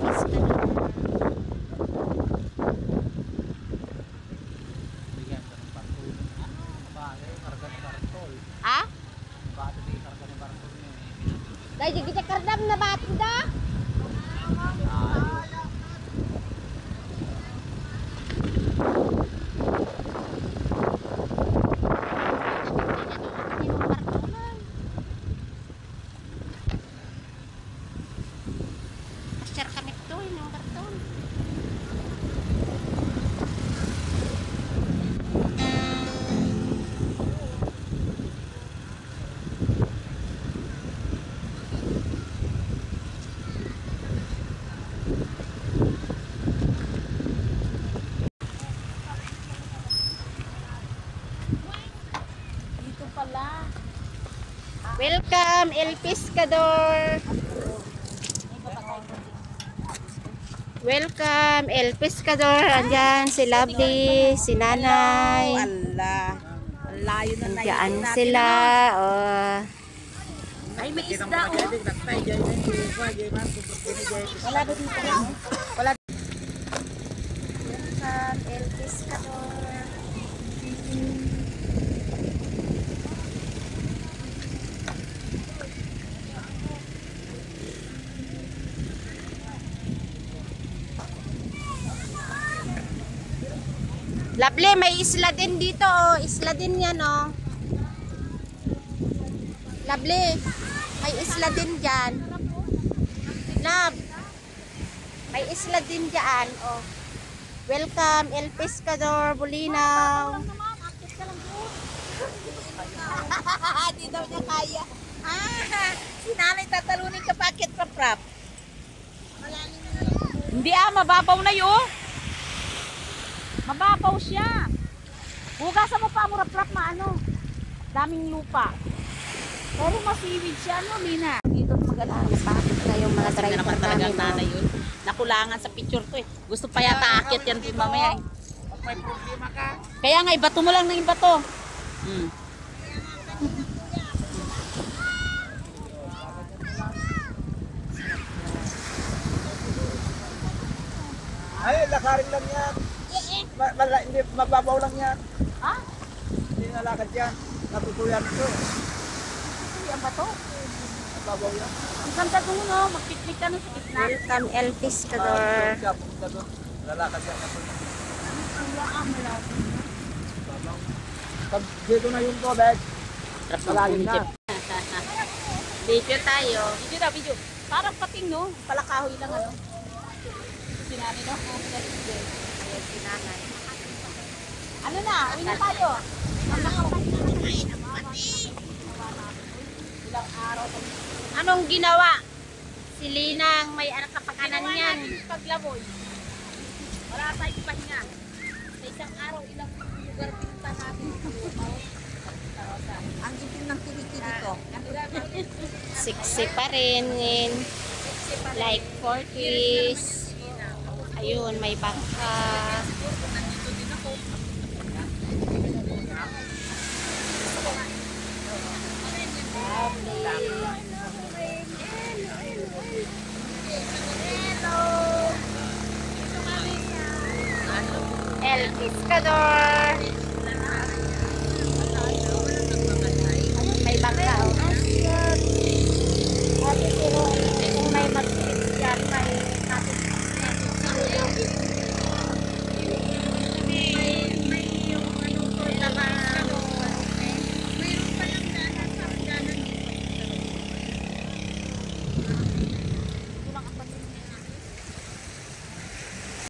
Ah? Dahil kita kardam na bati da. Share kami to yung karton. Dito pala. Welcome El Pescador. Welcome El Pescador. Andyan si Lovely, si Nanay. Allah. Ang layo na Andyan sila. Oh. Ay, may isda oh. Wala ba dito? Wala. Welcome El Pescador. Lovely, may isla din dito oh. Isla din yan oh. Lovely, may isla din dyan. Love, may isla din dyan oh. Welcome El Pescador, Bulinaw. Di daw niya kaya. Si nanay tatalunin ka paket prap-prap. Hindi mababaw na yun. Mababaw siya. Hugasan mo pa mo rap-rap maano. Daming lupa. Pero masiwid siya no, Mina. Dito magalang pa. Ngayong mga driver naman talagang namin nanay yun. Nakulangan sa picture to eh. Gusto pa yata akit yan din mamaya eh. May problema ka. Kaya nga ibato mo lang ng ibato. Ay, lakarin lang yan. Hindi, mababaw lang yan. Ha? Hindi nalakad yan. Natutuyan ito. Hindi ang bato. Mababaw yan. Ang ganda doon no, magpiknik ka na sa gitna. Welcome El Pescador. Siya, pumunta doon. Lalakad yan. Pag dito na yung tubig, malalim na. Video tayo. Video daw, video. Parang pating no, palakahoy lang ano. Sinani no? Ayan si Nanay. Ano na, uwi na tayo. Ilang araw. Anong ginawa? Si Linang may anak kapakanan yan. Paglaboy. Wala tayong pahinga. Sa isang araw, ilang lugar pinunta natin. Ang itim ng kilikili ko. Siksi pa rin. Like 40s. Ayun, may bangka. Nandito din ako. El Pescador.